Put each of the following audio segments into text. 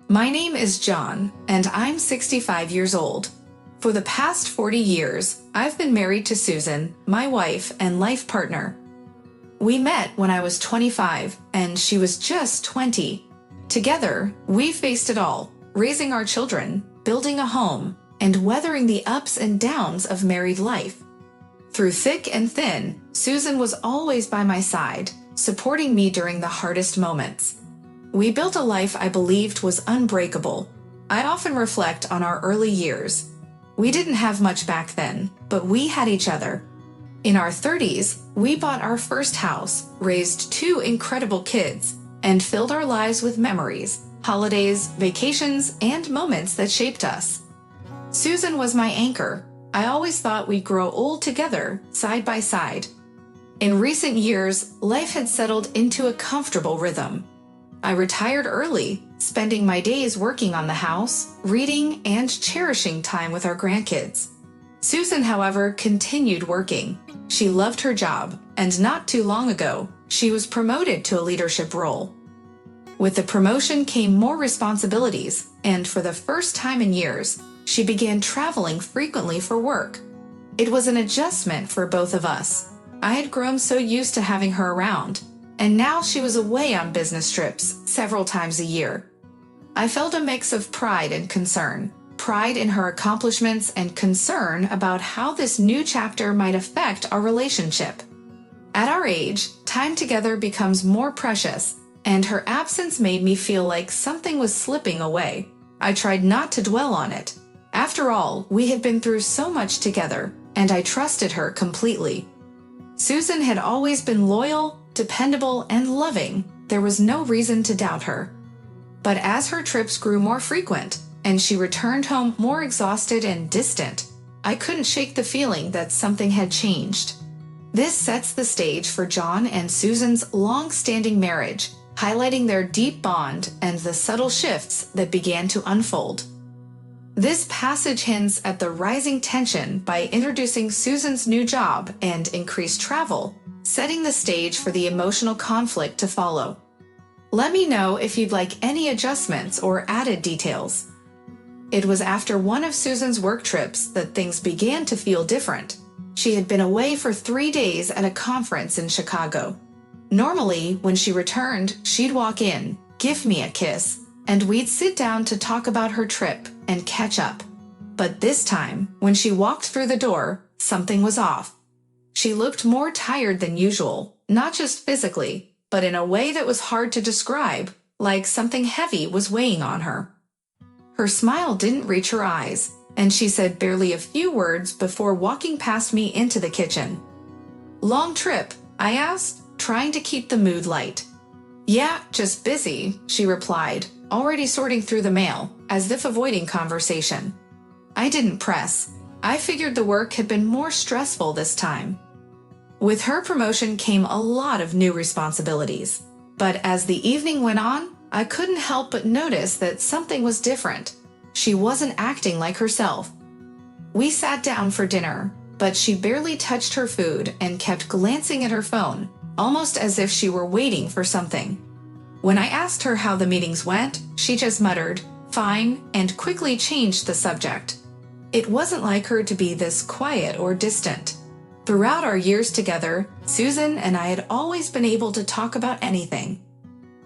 My name is John, and I'm 65 years old. For the past 40 years, I've been married to Susan, my wife and life partner. We met when I was 25, and she was just 20. Together, we faced it all, raising our children, building a home, and weathering the ups and downs of married life. Through thick and thin, Susan was always by my side, supporting me during the hardest moments. We built a life I believed was unbreakable. I often reflect on our early years. We didn't have much back then, but we had each other. In our 30s, we bought our first house, raised 2 incredible kids, and filled our lives with memories, holidays, vacations, and moments that shaped us. Susan was my anchor. I always thought we'd grow old together, side by side. In recent years, life had settled into a comfortable rhythm. I retired early, spending my days working on the house, reading, and cherishing time with our grandkids. Susan, however, continued working. She loved her job, and not too long ago, she was promoted to a leadership role. With the promotion came more responsibilities, and for the first time in years, she began traveling frequently for work. It was an adjustment for both of us. I had grown so used to having her around, and now she was away on business trips several times a year. I felt a mix of pride and concern, pride in her accomplishments and concern about how this new chapter might affect our relationship. At our age, time together becomes more precious, and her absence made me feel like something was slipping away. I tried not to dwell on it. After all, we had been through so much together, and I trusted her completely. Susan had always been loyal, dependable, and loving. There was no reason to doubt her. But as her trips grew more frequent, and she returned home more exhausted and distant, I couldn't shake the feeling that something had changed. This sets the stage for John and Susan's long-standing marriage, highlighting their deep bond and the subtle shifts that began to unfold. This passage hints at the rising tension by introducing Susan's new job and increased travel, setting the stage for the emotional conflict to follow. Let me know if you'd like any adjustments or added details. It was after one of Susan's work trips that things began to feel different. She had been away for 3 days at a conference in Chicago. Normally, when she returned, she'd walk in, give me a kiss, and we'd sit down to talk about her trip and catch up. But this time, when she walked through the door, something was off. She looked more tired than usual, not just physically, but in a way that was hard to describe, like something heavy was weighing on her. Her smile didn't reach her eyes, and she said barely a few words before walking past me into the kitchen. "Long trip?" I asked, trying to keep the mood light. "Yeah, just busy," she replied, already sorting through the mail, as if avoiding conversation. I didn't press. I figured the work had been more stressful this time. With her promotion came a lot of new responsibilities. But as the evening went on, I couldn't help but notice that something was different. She wasn't acting like herself. We sat down for dinner, but she barely touched her food and kept glancing at her phone, almost as if she were waiting for something. When I asked her how the meetings went, she just muttered, "Fine," and quickly changed the subject. It wasn't like her to be this quiet or distant. Throughout our years together, Susan and I had always been able to talk about anything.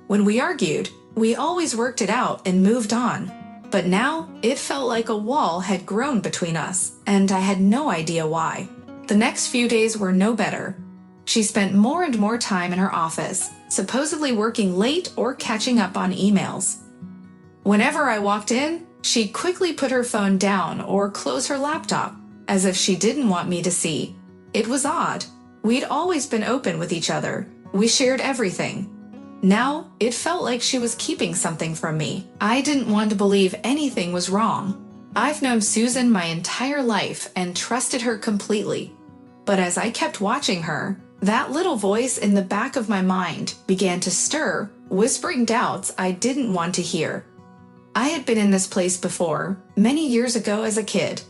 When we argued, we always worked it out and moved on. But now, it felt like a wall had grown between us, and I had no idea why. The next few days were no better. She spent more and more time in her office, supposedly working late or catching up on emails. Whenever I walked in, she'd quickly put her phone down or close her laptop, as if she didn't want me to see. It was odd. We'd always been open with each other. We shared everything. Now, it felt like she was keeping something from me. I didn't want to believe anything was wrong. I've known Susan my entire life and trusted her completely. But as I kept watching her, that little voice in the back of my mind began to stir, whispering doubts I didn't want to hear. I had been in this place before, many years ago as a kid.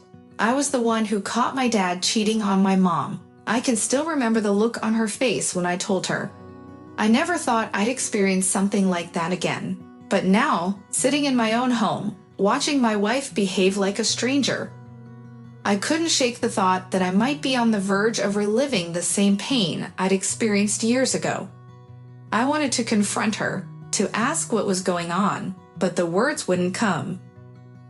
I was the one who caught my dad cheating on my mom. I can still remember the look on her face when I told her. I never thought I'd experience something like that again. But now, sitting in my own home, watching my wife behave like a stranger, I couldn't shake the thought that I might be on the verge of reliving the same pain I'd experienced years ago. I wanted to confront her, to ask what was going on, but the words wouldn't come.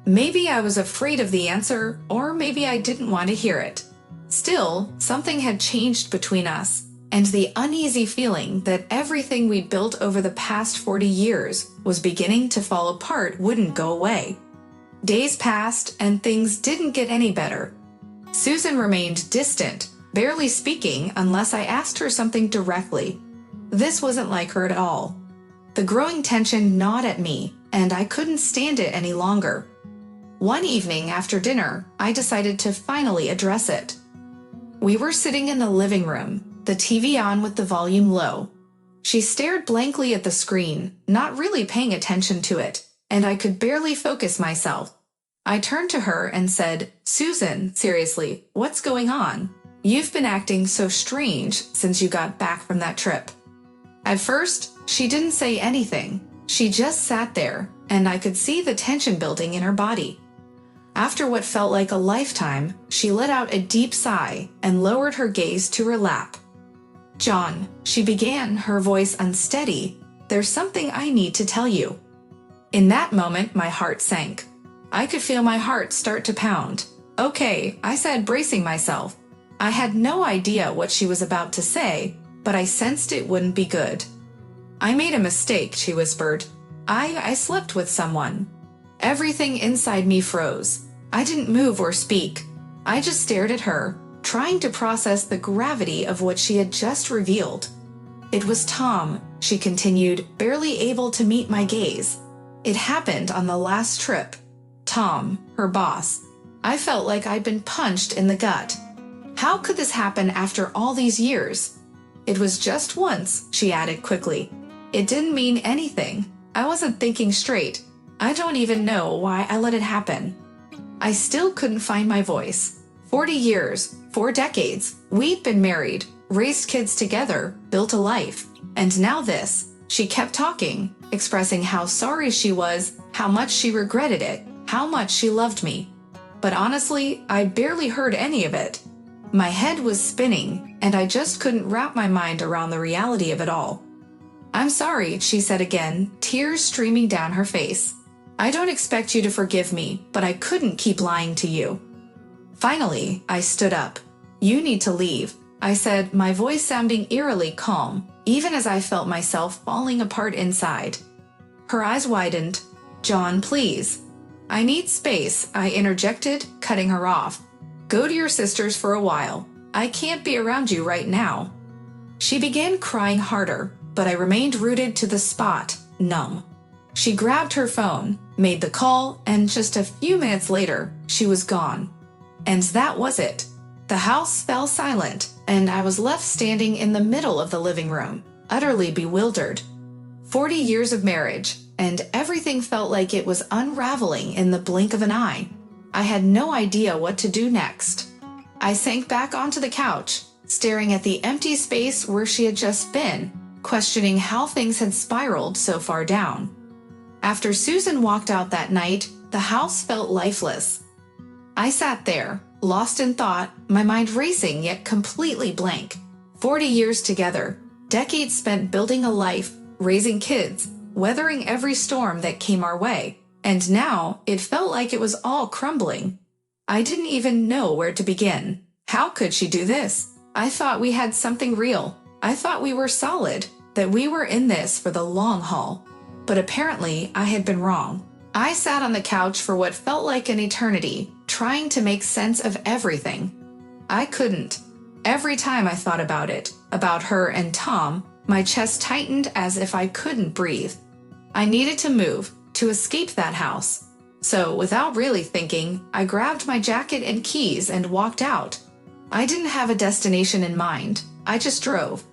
Maybe I was afraid of the answer, or maybe I didn't want to hear it. Still, something had changed between us, and the uneasy feeling that everything we'd built over the past 40 years was beginning to fall apart wouldn't go away. Days passed, and things didn't get any better. Susan remained distant, barely speaking unless I asked her something directly. This wasn't like her at all. The growing tension gnawed at me, and I couldn't stand it any longer. One evening after dinner, I decided to finally address it. We were sitting in the living room, the TV on with the volume low. She stared blankly at the screen, not really paying attention to it, and I could barely focus myself. I turned to her and said, "Susan, seriously, what's going on? You've been acting so strange since you got back from that trip." At first, she didn't say anything. She just sat there, and I could see the tension building in her body. After what felt like a lifetime, she let out a deep sigh and lowered her gaze to her lap. "John," she began, her voice unsteady, "there's something I need to tell you." In that moment, my heart sank. I could feel my heart start to pound. "Okay," I said, bracing myself. I had no idea what she was about to say, but I sensed it wouldn't be good. "I made a mistake," she whispered. I slept with someone." Everything inside me froze. I didn't move or speak. I just stared at her, trying to process the gravity of what she had just revealed. "It was Tom," she continued, barely able to meet my gaze. "It happened on the last trip. Tom, her boss. I felt like I'd been punched in the gut. How could this happen after all these years?" "It was just once," she added quickly. "It didn't mean anything. I wasn't thinking straight. I don't even know why I let it happen." I still couldn't find my voice. 40 years, 4 decades, we'd been married, raised kids together, built a life. And now this. She kept talking, expressing how sorry she was, how much she regretted it, how much she loved me. But honestly, I barely heard any of it. My head was spinning, and I just couldn't wrap my mind around the reality of it all. "I'm sorry," she said again, tears streaming down her face. "I don't expect you to forgive me, but I couldn't keep lying to you." Finally, I stood up. "You need to leave," I said, my voice sounding eerily calm, even as I felt myself falling apart inside. Her eyes widened. "John, please." "I need space," I interjected, cutting her off. "Go to your sister's for a while. I can't be around you right now." She began crying harder, but I remained rooted to the spot, numb. She grabbed her phone, made the call, and just a few minutes later, she was gone. And that was it. The house fell silent, and I was left standing in the middle of the living room, utterly bewildered. 40 years of marriage, and everything felt like it was unraveling in the blink of an eye. I had no idea what to do next. I sank back onto the couch, staring at the empty space where she had just been, questioning how things had spiraled so far down. After Susan walked out that night, the house felt lifeless. I sat there, lost in thought, my mind racing yet completely blank. 40 years together, decades spent building a life, raising kids, weathering every storm that came our way, and now it felt like it was all crumbling. I didn't even know where to begin. How could she do this? I thought we had something real. I thought we were solid, that we were in this for the long haul. But apparently, I had been wrong. I sat on the couch for what felt like an eternity, trying to make sense of everything. I couldn't. Every time I thought about it, about her and Tom, my chest tightened as if I couldn't breathe. I needed to move, to escape that house. So, without really thinking, I grabbed my jacket and keys and walked out. I didn't have a destination in mind. I just drove.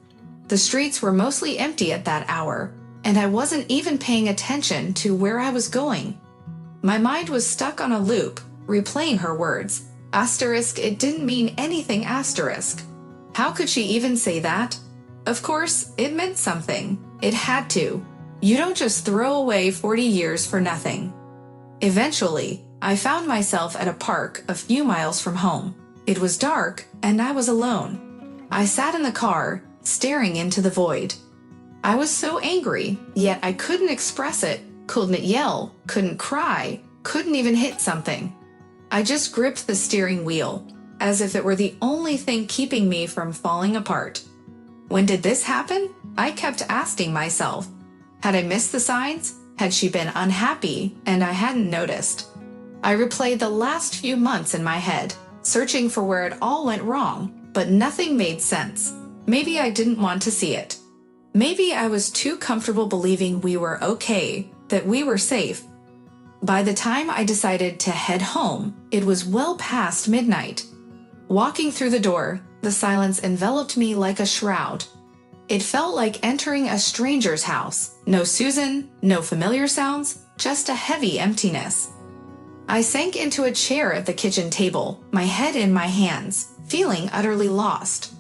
The streets were mostly empty at that hour, and I wasn't even paying attention to where I was going. My mind was stuck on a loop, replaying her words. Asterisk, it didn't mean anything, asterisk. How could she even say that? Of course, it meant something. It had to. You don't just throw away 40 years for nothing. Eventually, I found myself at a park a few miles from home. It was dark, and I was alone. I sat in the car, staring into the void. I was so angry, yet I couldn't express it, couldn't yell, couldn't cry, couldn't even hit something. I just gripped the steering wheel, as if it were the only thing keeping me from falling apart. When did this happen? I kept asking myself. Had I missed the signs? Had she been unhappy and I hadn't noticed? I replayed the last few months in my head, searching for where it all went wrong, but nothing made sense. Maybe I didn't want to see it. Maybe I was too comfortable believing we were okay, that we were safe. By the time I decided to head home, it was well past midnight. Walking through the door, the silence enveloped me like a shroud. It felt like entering a stranger's house. No Susan, no familiar sounds, just a heavy emptiness. I sank into a chair at the kitchen table, my head in my hands, feeling utterly lost.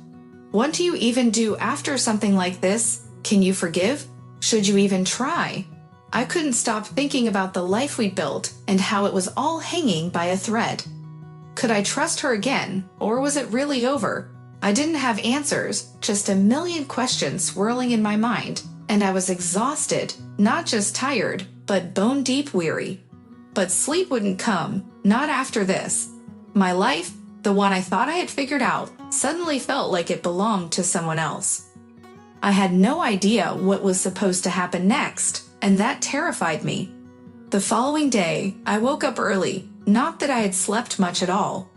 What do you even do after something like this? Can you forgive? Should you even try? I couldn't stop thinking about the life we'd built and how it was all hanging by a thread. Could I trust her again, or was it really over? I didn't have answers, just a million questions swirling in my mind, and I was exhausted, not just tired, but bone-deep weary. But sleep wouldn't come, not after this. My life, the one I thought I had figured out, suddenly felt like it belonged to someone else. I had no idea what was supposed to happen next, and that terrified me. The following day, I woke up early, not that I had slept much at all.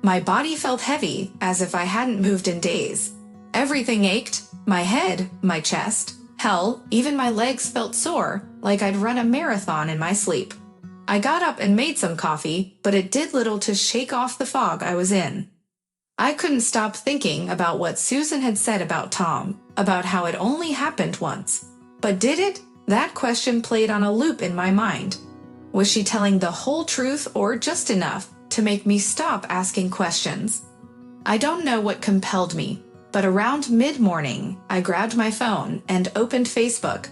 My body felt heavy, as if I hadn't moved in days. Everything ached, my head, my chest. Hell, even my legs felt sore, like I'd run a marathon in my sleep. I got up and made some coffee, but it did little to shake off the fog I was in. I couldn't stop thinking about what Susan had said about Tom, about how it only happened once. But did it? That question played on a loop in my mind. Was she telling the whole truth or just enough to make me stop asking questions? I don't know what compelled me, but around mid-morning, I grabbed my phone and opened Facebook.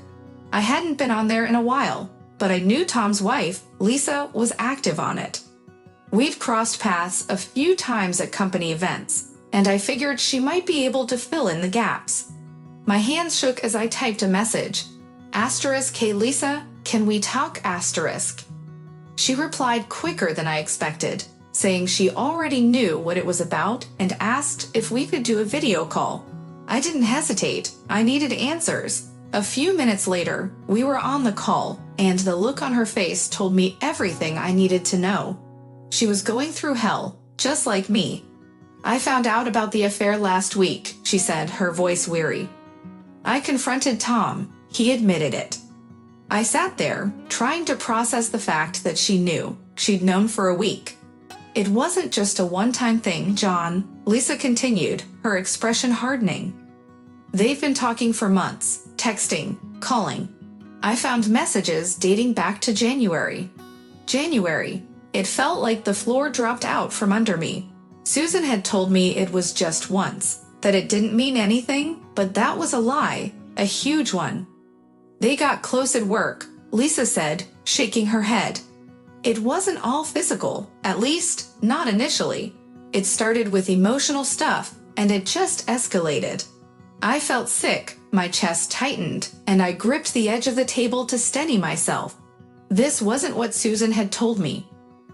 I hadn't been on there in a while, but I knew Tom's wife, Lisa, was active on it. We'd crossed paths a few times at company events, and I figured she might be able to fill in the gaps. My hands shook as I typed a message. *Hey Lisa, can we talk? She replied quicker than I expected, saying she already knew what it was about and asked if we could do a video call. I didn't hesitate. I needed answers. A few minutes later, we were on the call, and the look on her face told me everything I needed to know. She was going through hell, just like me. I found out about the affair last week, she said, her voice weary. I confronted Tom. He admitted it. I sat there, trying to process the fact that she knew. She'd known for a week. It wasn't just a one-time thing, John, Lisa continued, her expression hardening. They've been talking for months, texting, calling. I found messages dating back to January. It felt like the floor dropped out from under me. Susan had told me it was just once, that it didn't mean anything, but that was a lie, a huge one. They got close at work, Lisa said, shaking her head. It wasn't all physical, at least, not initially. It started with emotional stuff, and it just escalated. I felt sick, my chest tightened, and I gripped the edge of the table to steady myself. This wasn't what Susan had told me.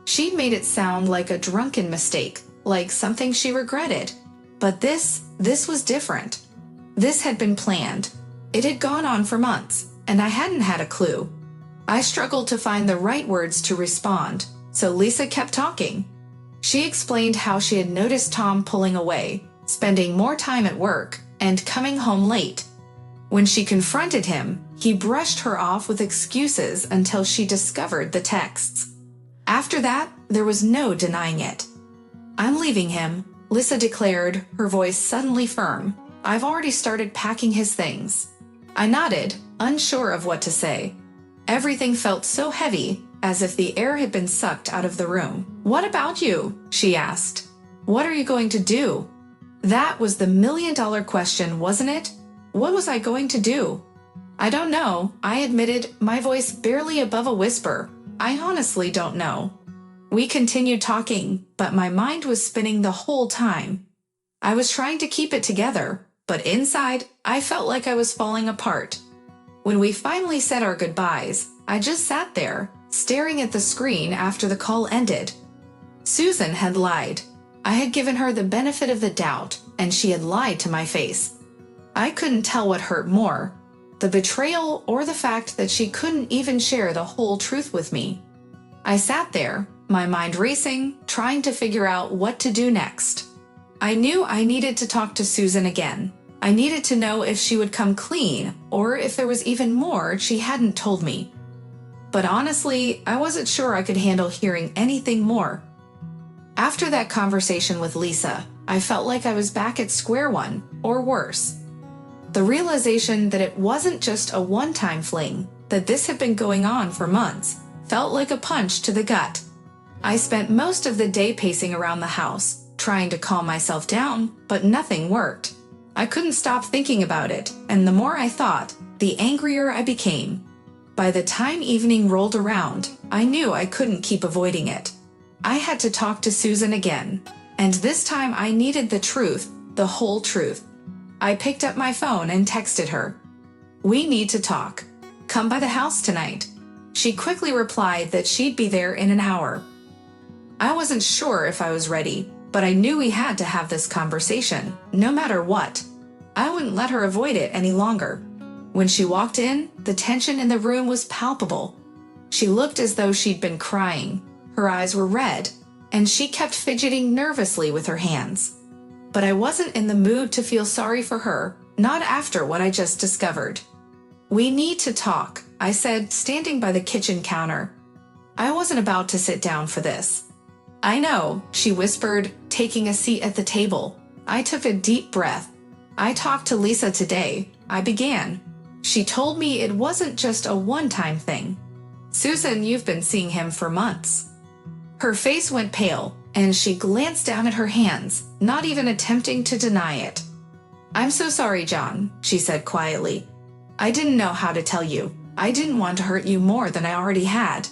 She'd made it sound like a drunken mistake, like something she regretted. But this was different. This had been planned. It had gone on for months, and I hadn't had a clue. I struggled to find the right words to respond, so Lisa kept talking. She explained how she had noticed Tom pulling away, spending more time at work, and coming home late. When she confronted him, he brushed her off with excuses until she discovered the texts. After that, there was no denying it. I'm leaving him, Lisa declared, her voice suddenly firm. I've already started packing his things. I nodded, unsure of what to say. Everything felt so heavy, as if the air had been sucked out of the room. What about you? She asked. What are you going to do? That was the million-dollar question, wasn't it? What was I going to do? I don't know, I admitted, my voice barely above a whisper. I honestly don't know. We continued talking, but my mind was spinning the whole time. I was trying to keep it together, but inside, I felt like I was falling apart. When we finally said our goodbyes, I just sat there, staring at the screen after the call ended. Susan had lied. I had given her the benefit of the doubt, and she had lied to my face. I couldn't tell what hurt more, the betrayal or the fact that she couldn't even share the whole truth with me. I sat there, my mind racing, trying to figure out what to do next. I knew I needed to talk to Susan again. I needed to know if she would come clean, or if there was even more she hadn't told me. But honestly, I wasn't sure I could handle hearing anything more. After that conversation with Lisa, I felt like I was back at square one, or worse. The realization that it wasn't just a one-time fling, that this had been going on for months, felt like a punch to the gut. I spent most of the day pacing around the house, trying to calm myself down, but nothing worked. I couldn't stop thinking about it, and the more I thought, the angrier I became. By the time evening rolled around, I knew I couldn't keep avoiding it. I had to talk to Susan again, and this time I needed the truth, the whole truth. I picked up my phone and texted her. "We need to talk. Come by the house tonight." She quickly replied that she'd be there in an hour. I wasn't sure if I was ready, but I knew we had to have this conversation, no matter what. I wouldn't let her avoid it any longer. When she walked in, the tension in the room was palpable. She looked as though she'd been crying. Her eyes were red, and she kept fidgeting nervously with her hands. But I wasn't in the mood to feel sorry for her, not after what I just discovered. "We need to talk," I said, standing by the kitchen counter. I wasn't about to sit down for this. "I know," she whispered, taking a seat at the table. I took a deep breath. "I talked to Lisa today," I began. "She told me it wasn't just a one-time thing. Susan, you've been seeing him for months." Her face went pale, and she glanced down at her hands, not even attempting to deny it. "I'm so sorry, John," she said quietly. "I didn't know how to tell you. I didn't want to hurt you more than I already had."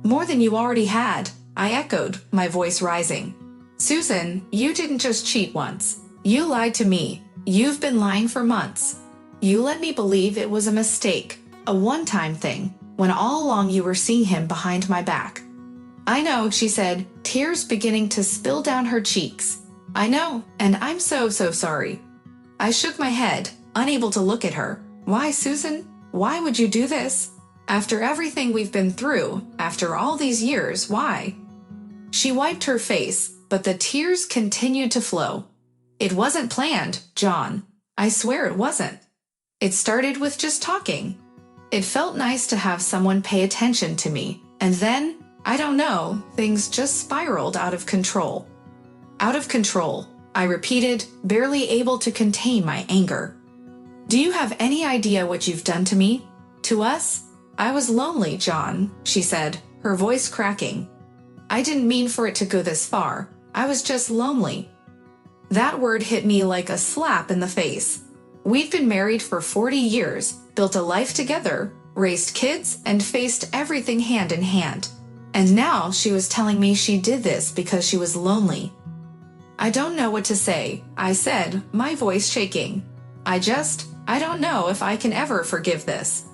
"More than you already had," I echoed, my voice rising. "Susan, you didn't just cheat once. You lied to me. You've been lying for months. You let me believe it was a mistake, a one-time thing, when all along you were seeing him behind my back." "I know," she said, tears beginning to spill down her cheeks. "I know, and I'm so sorry." I shook my head, unable to look at her. "Why, Susan? Why would you do this? After everything we've been through, after all these years, why?" She wiped her face, but the tears continued to flow. "It wasn't planned, John. I swear it wasn't. It started with just talking. It felt nice to have someone pay attention to me, and then, I don't know, things just spiraled out of control." "Out of control," I repeated, barely able to contain my anger. "Do you have any idea what you've done to me? To us? I was lonely, John," she said, her voice cracking. "I didn't mean for it to go this far. I was just lonely." That word hit me like a slap in the face. We'd been married for 40 years, built a life together, raised kids, and faced everything hand in hand. And now she was telling me she did this because she was lonely. "I don't know what to say," I said, my voice shaking. I don't know if I can ever forgive this.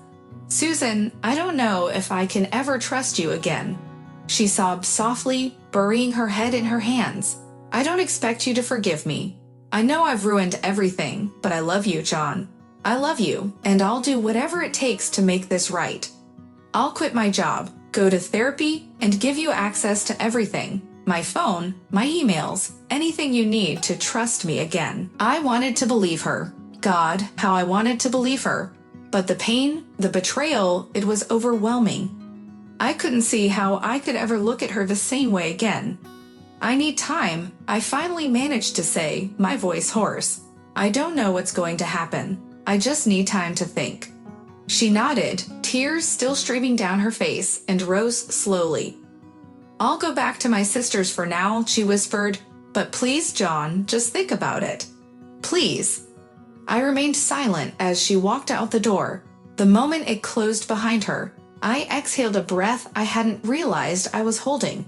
Susan, I don't know if I can ever trust you again." She sobbed softly, burying her head in her hands. "I don't expect you to forgive me. I know I've ruined everything, but I love you, John. I love you, and I'll do whatever it takes to make this right. I'll quit my job, go to therapy, and give you access to everything. My phone, my emails, anything you need to trust me again." I wanted to believe her. God, how I wanted to believe her. But the pain, the betrayal, it was overwhelming. I couldn't see how I could ever look at her the same way again. "I need time," I finally managed to say, my voice hoarse. "I don't know what's going to happen. I just need time to think." She nodded, tears still streaming down her face, and rose slowly. "I'll go back to my sister's for now," she whispered. "But please, John, just think about it. Please." I remained silent as she walked out the door. The moment it closed behind her, I exhaled a breath I hadn't realized I was holding.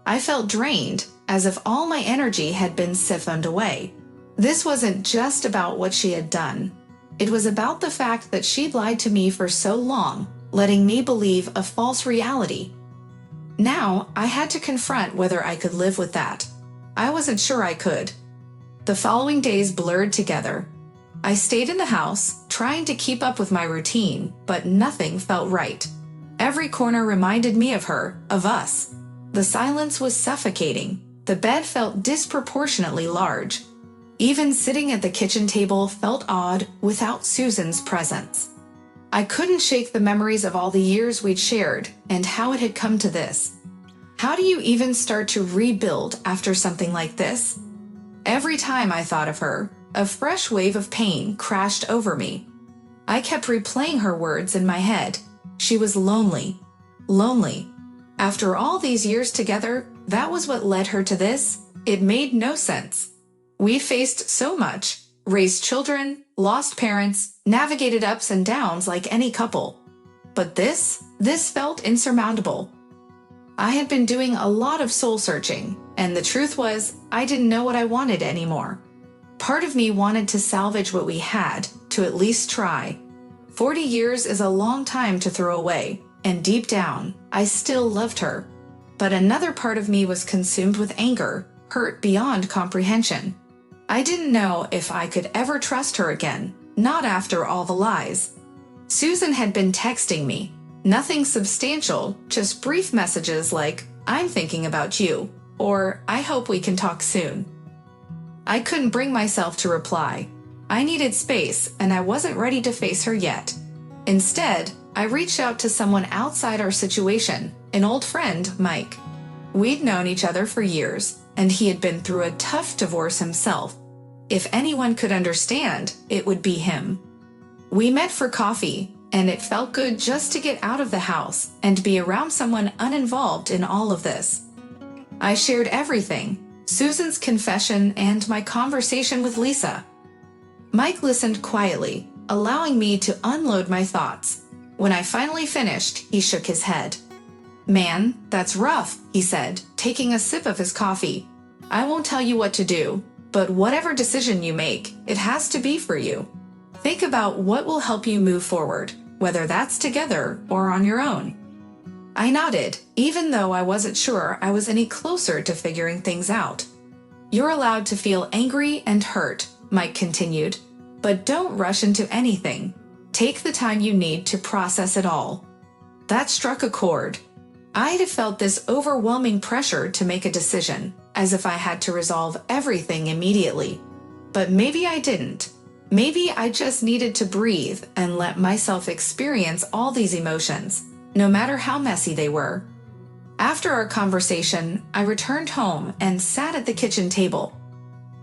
I felt drained, as if all my energy had been siphoned away. This wasn't just about what she had done. It was about the fact that she'd lied to me for so long, letting me believe a false reality. Now, I had to confront whether I could live with that. I wasn't sure I could. The following days blurred together. I stayed in the house, trying to keep up with my routine, but nothing felt right. Every corner reminded me of her, of us. The silence was suffocating. The bed felt disproportionately large. Even sitting at the kitchen table felt odd without Susan's presence. I couldn't shake the memories of all the years we'd shared and how it had come to this. How do you even start to rebuild after something like this? Every time I thought of her, a fresh wave of pain crashed over me. I kept replaying her words in my head. She was lonely. Lonely. After all these years together, that was what led her to this? It made no sense. We faced so much, raised children, lost parents, navigated ups and downs like any couple. But this felt insurmountable. I had been doing a lot of soul searching, and the truth was, I didn't know what I wanted anymore. Part of me wanted to salvage what we had, to at least try. 40 years is a long time to throw away, and deep down, I still loved her. But another part of me was consumed with anger, hurt beyond comprehension. I didn't know if I could ever trust her again, not after all the lies. Susan had been texting me. Nothing substantial, just brief messages like, "I'm thinking about you," or "I hope we can talk soon." I couldn't bring myself to reply. I needed space, and I wasn't ready to face her yet. Instead, I reached out to someone outside our situation, an old friend, Mike. We'd known each other for years, and he had been through a tough divorce himself. If anyone could understand, it would be him. We met for coffee, and it felt good just to get out of the house and be around someone uninvolved in all of this. I shared everything, Susan's confession and my conversation with Lisa. Mike listened quietly, allowing me to unload my thoughts. When I finally finished, he shook his head. "Man, that's rough," he said, taking a sip of his coffee. "I won't tell you what to do, but whatever decision you make, it has to be for you. Think about what will help you move forward, whether that's together or on your own." I nodded, even though I wasn't sure I was any closer to figuring things out. "You're allowed to feel angry and hurt," Mike continued, "but don't rush into anything. Take the time you need to process it all." That struck a chord. I'd have felt this overwhelming pressure to make a decision, as if I had to resolve everything immediately. But maybe I didn't. Maybe I just needed to breathe and let myself experience all these emotions, no matter how messy they were. After our conversation, I returned home and sat at the kitchen table.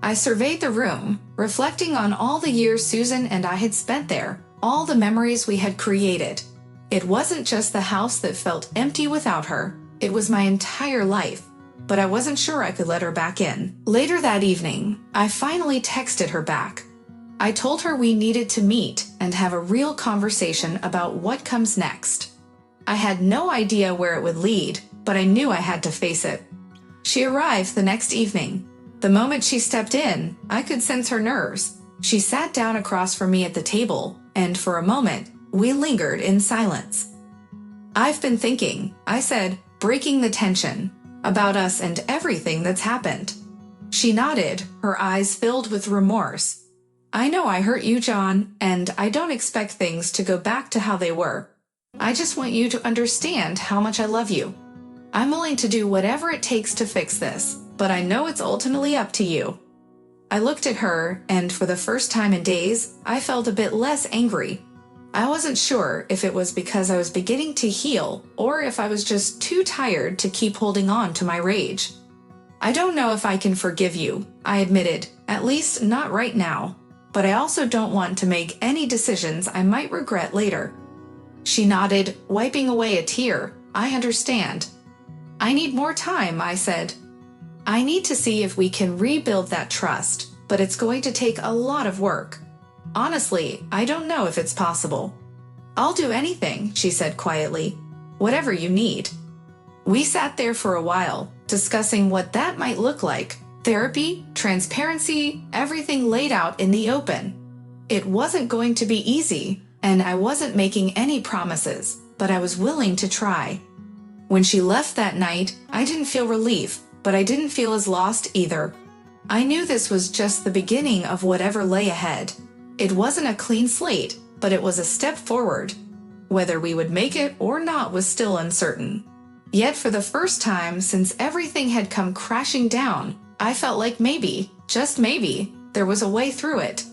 I surveyed the room, reflecting on all the years Susan and I had spent there, all the memories we had created. It wasn't just the house that felt empty without her, it was my entire life, but I wasn't sure I could let her back in. Later that evening, I finally texted her back. I told her we needed to meet and have a real conversation about what comes next. I had no idea where it would lead, but I knew I had to face it. She arrived the next evening. The moment she stepped in, I could sense her nerves. She sat down across from me at the table, and for a moment, we lingered in silence. "I've been thinking," I said, breaking the tension, "about us and everything that's happened." She nodded, her eyes filled with remorse. "I know I hurt you, John, and I don't expect things to go back to how they were. I just want you to understand how much I love you. I'm willing to do whatever it takes to fix this, but I know it's ultimately up to you." I looked at her, and for the first time in days, I felt a bit less angry. I wasn't sure if it was because I was beginning to heal or if I was just too tired to keep holding on to my rage. "I don't know if I can forgive you," I admitted, "at least not right now. But I also don't want to make any decisions I might regret later." She nodded, wiping away a tear. "I understand." "I need more time," I said. "I need to see if we can rebuild that trust, but it's going to take a lot of work. Honestly, I don't know if it's possible." "I'll do anything," she said quietly. "Whatever you need." We sat there for a while, discussing what that might look like. Therapy, transparency, everything laid out in the open. It wasn't going to be easy, and I wasn't making any promises, but I was willing to try. When she left that night, I didn't feel relief, but I didn't feel as lost either. I knew this was just the beginning of whatever lay ahead. It wasn't a clean slate, but it was a step forward. Whether we would make it or not was still uncertain. Yet for the first time since everything had come crashing down, I felt like maybe, just maybe, there was a way through it.